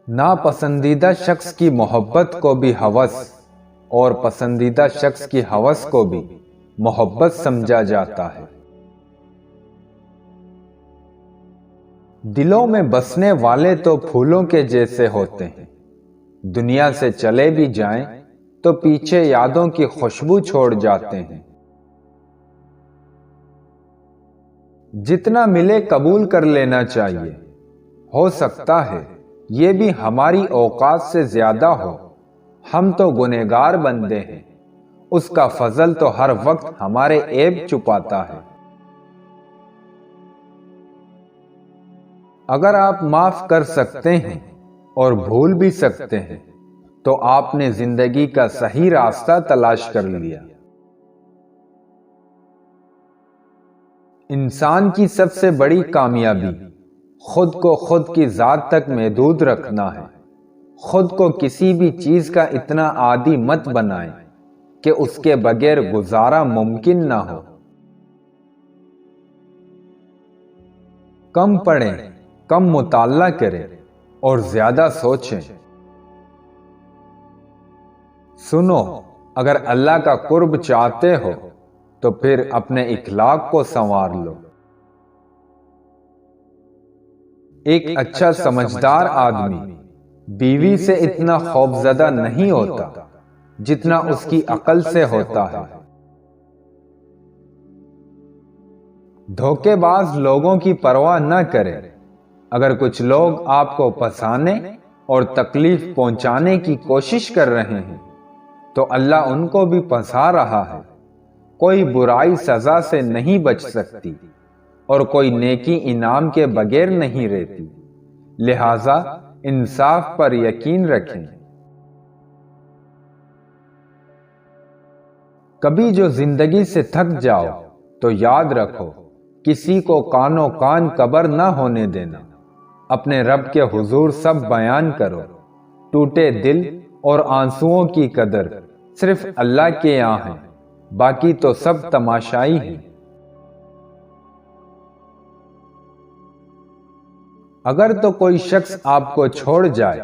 ناپسندیدہ شخص کی محبت کو بھی ہوس اور پسندیدہ شخص کی ہوس کو بھی محبت سمجھا جاتا ہے۔ دلوں میں بسنے والے تو پھولوں کے جیسے ہوتے ہیں، دنیا سے چلے بھی جائیں تو پیچھے یادوں کی خوشبو چھوڑ جاتے ہیں۔ جتنا ملے قبول کر لینا چاہیے، ہو سکتا ہے یہ بھی ہماری اوقات سے زیادہ ہو، ہم تو گنہگار بندے ہیں، اس کا فضل تو ہر وقت ہمارے عیب چھپاتا ہے۔ اگر آپ معاف کر سکتے ہیں اور بھول بھی سکتے ہیں تو آپ نے زندگی کا صحیح راستہ تلاش کر لیا۔ انسان کی سب سے بڑی کامیابی خود کو خود کی ذات تک محدود رکھنا ہے۔ خود کو کسی بھی چیز کا اتنا عادی مت بنائیں کہ اس کے بغیر گزارا ممکن نہ ہو۔ کم پڑھیں، کم مطالعہ کریں اور زیادہ سوچیں۔ سنو، اگر اللہ کا قرب چاہتے ہو تو پھر اپنے اخلاق کو سنوار لو۔ ایک اچھا سمجھدار آدمی بیوی سے اتنا خوفزدہ نہیں ہوتا جتنا اس کی عقل سے ہوتا ہے۔ دھوکے باز لوگوں کی پرواہ نہ کریں۔ اگر کچھ لوگ آپ کو پھنسانے اور تکلیف پہنچانے کی کوشش کر رہے ہیں تو اللہ ان کو بھی پھنسا رہا ہے۔ کوئی برائی سزا سے نہیں بچ سکتی اور کوئی نیکی انعام کے بغیر نہیں رہتی، لہذا انصاف پر یقین رکھیں۔ کبھی جو زندگی سے تھک جاؤ تو یاد رکھو، کسی کو کانوں کان قبر نہ ہونے دینا۔ اپنے رب کے حضور سب بیان کرو۔ ٹوٹے دل اور آنسوؤں کی قدر صرف اللہ کے یہاں ہے، باقی تو سب تماشائی ہیں۔ اگر تو کوئی شخص آپ کو چھوڑ جائے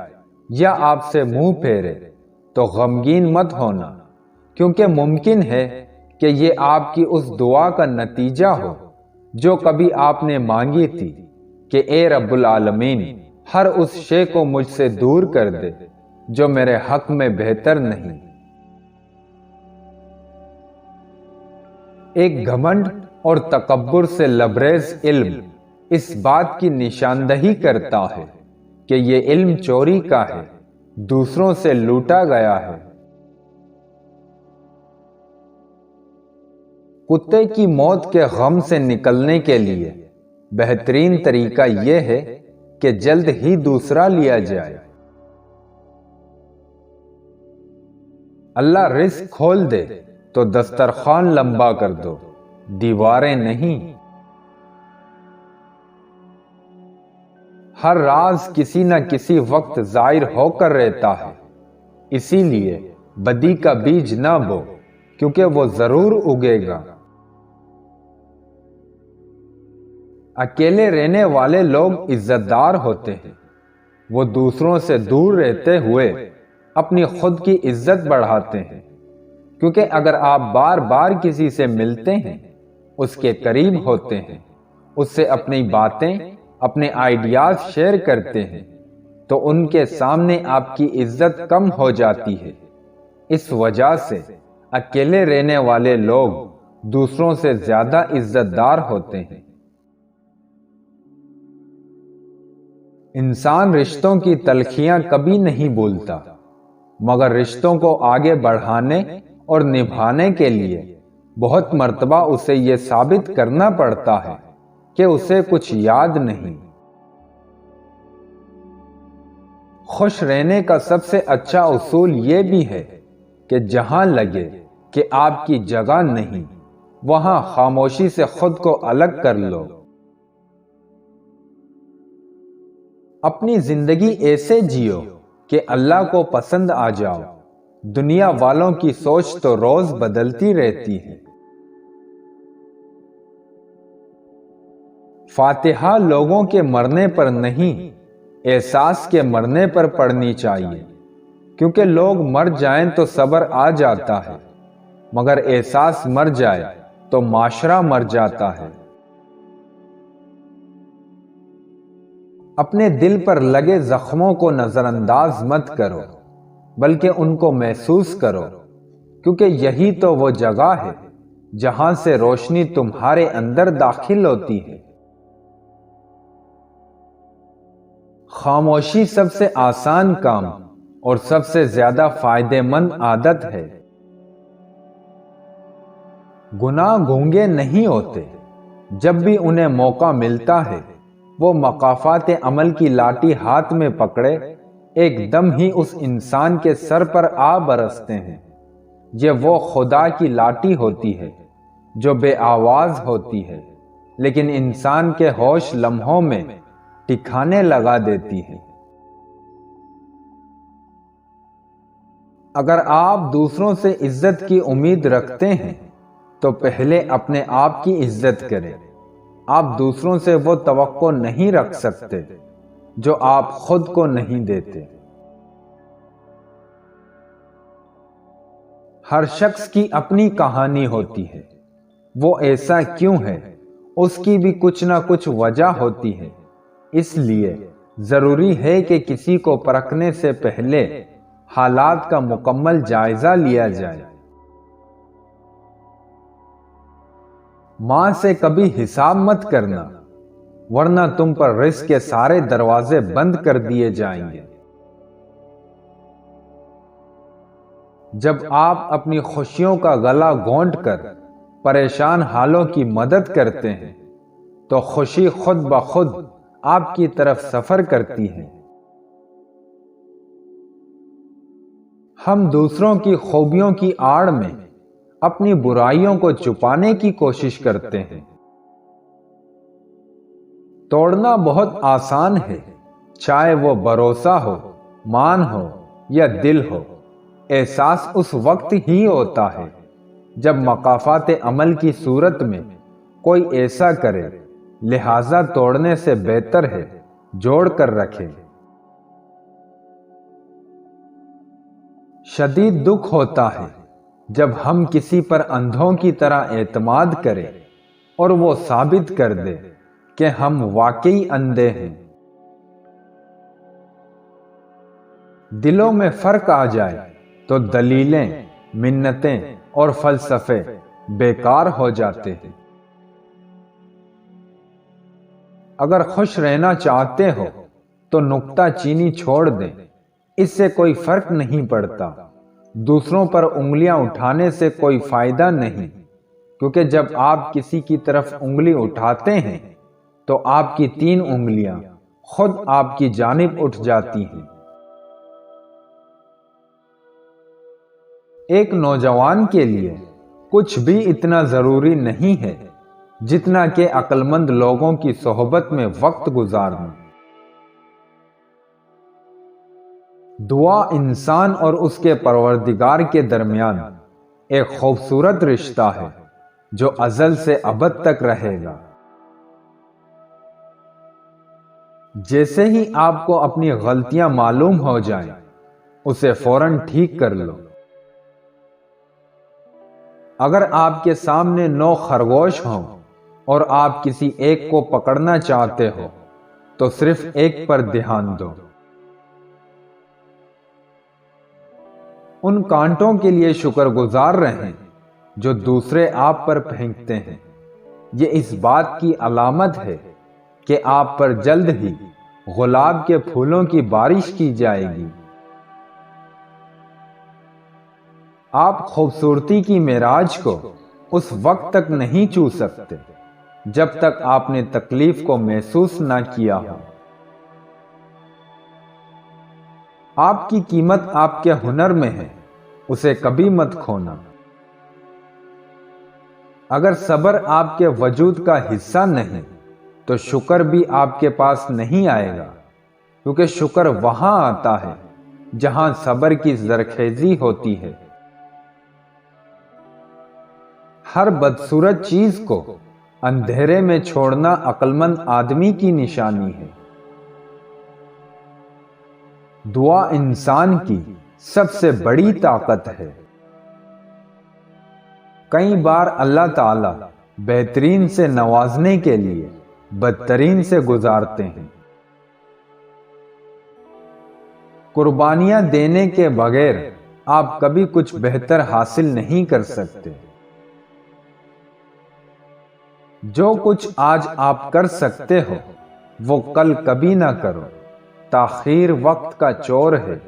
یا آپ سے منہ پھیرے تو غمگین مت ہونا، کیونکہ ممکن ہے کہ یہ آپ کی اس دعا کا نتیجہ ہو جو کبھی آپ نے مانگی تھی کہ اے رب العالمین، ہر اس شے کو مجھ سے دور کر دے جو میرے حق میں بہتر نہیں۔ ایک گھمنڈ اور تکبر سے لبریز علم اس بات کی نشاندہی کرتا ہے کہ یہ علم چوری کا ہے، دوسروں سے لوٹا گیا ہے۔ کتے کی موت کے غم سے نکلنے کے لیے بہترین طریقہ یہ ہے کہ جلد ہی دوسرا لیا جائے۔ اللہ رزق کھول دے تو دسترخوان لمبا کر دو، دیواریں نہیں۔ ہر راز کسی نہ کسی وقت ظاہر ہو کر رہتا ہے، اسی لیے بدی کا بیج نہ بو، کیونکہ وہ ضرور اگے گا۔ اکیلے رہنے والے لوگ عزت دار ہوتے ہیں، وہ دوسروں سے دور رہتے ہوئے اپنی خود کی عزت بڑھاتے ہیں، کیونکہ اگر آپ بار بار کسی سے ملتے ہیں، اس کے قریب ہوتے ہیں، اس سے اپنی باتیں، اپنے آئیڈیاز شیئر کرتے ہیں، تو ان کے سامنے آپ کی عزت کم ہو جاتی ہے۔ اس وجہ سے اکیلے رہنے والے لوگ دوسروں سے زیادہ عزت دار ہوتے ہیں۔ انسان رشتوں کی تلخیاں کبھی نہیں بھولتا، مگر رشتوں کو آگے بڑھانے اور نبھانے کے لیے بہت مرتبہ اسے یہ ثابت کرنا پڑتا ہے کہ اسے کچھ یاد نہیں۔ خوش رہنے کا سب سے اچھا اصول یہ بھی ہے کہ جہاں لگے کہ آپ کی جگہ نہیں، وہاں خاموشی سے خود کو الگ کر لو۔ اپنی زندگی ایسے جیو کہ اللہ کو پسند آ جاؤ۔ دنیا والوں کی سوچ تو روز بدلتی رہتی ہے۔ فاتحہ لوگوں کے مرنے پر نہیں، احساس کے مرنے پر پڑھنی چاہیے، کیونکہ لوگ مر جائیں تو صبر آ جاتا ہے، مگر احساس مر جائے تو معاشرہ مر جاتا ہے۔ اپنے دل پر لگے زخموں کو نظر انداز مت کرو، بلکہ ان کو محسوس کرو، کیونکہ یہی تو وہ جگہ ہے جہاں سے روشنی تمہارے اندر داخل ہوتی ہے۔ خاموشی سب سے آسان کام اور سب سے زیادہ فائدہ مند عادت ہے۔ گناہ گونگے نہیں ہوتے، جب بھی انہیں موقع ملتا ہے وہ مقافات عمل کی لاٹھی ہاتھ میں پکڑے ایک دم ہی اس انسان کے سر پر آ برستے ہیں۔ یہ وہ خدا کی لاٹھی ہوتی ہے جو بے آواز ہوتی ہے، لیکن انسان کے ہوش لمحوں میں ٹھکانے لگا دیتی ہے۔ اگر آپ دوسروں سے عزت کی امید رکھتے ہیں تو پہلے اپنے آپ کی عزت کریں۔ آپ دوسروں سے وہ توقع نہیں رکھ سکتے جو آپ خود کو نہیں دیتے۔ ہر شخص کی اپنی کہانی ہوتی ہے، وہ ایسا کیوں ہے اس کی بھی کچھ نہ کچھ وجہ ہوتی ہے، اس لیے ضروری ہے کہ کسی کو پرکھنے سے پہلے حالات کا مکمل جائزہ لیا جائے۔ ماں سے کبھی حساب مت کرنا، ورنہ تم پر رزق کے سارے دروازے بند کر دیے جائیں گے۔ جب آپ اپنی خوشیوں کا گلا گھونٹ کر پریشان حالوں کی مدد کرتے ہیں تو خوشی خود بخود آپ کی طرف سفر کرتی ہے۔ ہم دوسروں کی خوبیوں کی آڑ میں اپنی برائیوں کو چھپانے کی کوشش کرتے ہیں۔ توڑنا بہت آسان ہے، چاہے وہ بھروسہ ہو، مان ہو یا دل ہو۔ احساس اس وقت ہی ہوتا ہے جب مقافات عمل کی صورت میں کوئی ایسا کرے، لہذا توڑنے سے بہتر ہے جوڑ کر رکھے۔ شدید دکھ ہوتا ہے جب ہم کسی پر اندھوں کی طرح اعتماد کریں اور وہ ثابت کر دے کہ ہم واقعی اندھے ہیں۔ دلوں میں فرق آ جائے تو دلیلیں، منتیں اور فلسفے بیکار ہو جاتے ہیں۔ اگر خوش رہنا چاہتے ہو تو نکتہ چینی چھوڑ دیں، اس سے کوئی فرق نہیں پڑتا۔ دوسروں پر انگلیاں اٹھانے سے کوئی فائدہ نہیں، کیونکہ جب آپ کسی کی طرف انگلی اٹھاتے ہیں تو آپ کی 3 انگلیاں خود آپ کی جانب اٹھ جاتی ہیں۔ ایک نوجوان کے لیے کچھ بھی اتنا ضروری نہیں ہے جتنا کہ عقل مند لوگوں کی صحبت میں وقت گزارنا۔ دعا انسان اور اس کے پروردگار کے درمیان ایک خوبصورت رشتہ ہے جو ازل سے ابد تک رہے گا۔ جیسے ہی آپ کو اپنی غلطیاں معلوم ہو جائیں، اسے فوراً ٹھیک کر لو۔ اگر آپ کے سامنے 9 خرگوش ہوں اور آپ کسی ایک کو پکڑنا چاہتے ہو تو صرف ایک پر دھیان دو۔ ان کانٹوں کے لیے شکر گزار رہیں جو دوسرے آپ پر پھینکتے ہیں۔ یہ اس بات کی علامت ہے کہ آپ پر جلد ہی گلاب کے پھولوں کی بارش کی جائے گی۔ آپ خوبصورتی کی معراج کو اس وقت تک نہیں چھو سکتے جب تک آپ نے تکلیف کو محسوس نہ کیا ہو۔ آپ کی قیمت آپ کے ہنر میں ہے، اسے کبھی مت کھونا۔ اگر صبر آپ کے وجود کا حصہ نہیں تو شکر بھی آپ کے پاس نہیں آئے گا، کیونکہ شکر وہاں آتا ہے جہاں صبر کی زرخیزی ہوتی ہے۔ ہر بدصورت چیز کو اندھیرے میں چھوڑنا عقل مند آدمی کی نشانی ہے۔ دعا انسان کی سب سے بڑی طاقت ہے۔ کئی بار اللہ تعالیٰ بہترین سے نوازنے کے لیے بدترین سے گزارتے ہیں۔ قربانیاں دینے کے بغیر آپ کبھی کچھ بہتر حاصل نہیں کر سکتے۔ جو کچھ آج آپ کر سکتے ہو وہ کل کبھی نہ کرو، تاخیر وقت کا چور ہے۔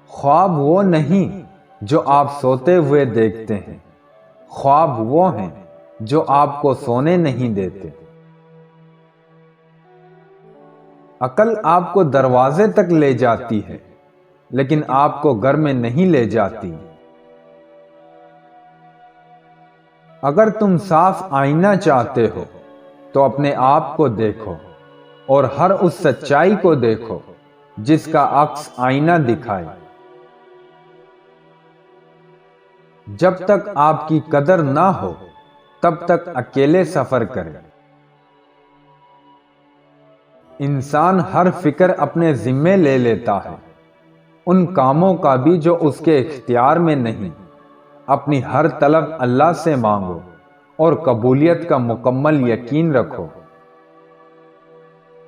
خواب وہ نہیں جو آپ سوتے ہوئے دیکھتے ہیں، خواب وہ ہیں جو آپ کو سونے نہیں دیتے۔ عقل آپ کو دروازے تک لے جاتی ہے لیکن آپ کو گھر میں نہیں لے جاتی۔ اگر تم صاف آئینہ چاہتے ہو تو اپنے آپ کو دیکھو اور ہر اس سچائی کو دیکھو جس کا عکس آئینہ دکھائے۔ جب تک آپ کی قدر نہ ہو تب تک اکیلے سفر کریں۔ انسان ہر فکر اپنے ذمے لے لیتا ہے، ان کاموں کا بھی جو اس کے اختیار میں نہیں۔ اپنی ہر طلب اللہ سے مانگو اور قبولیت کا مکمل یقین رکھو۔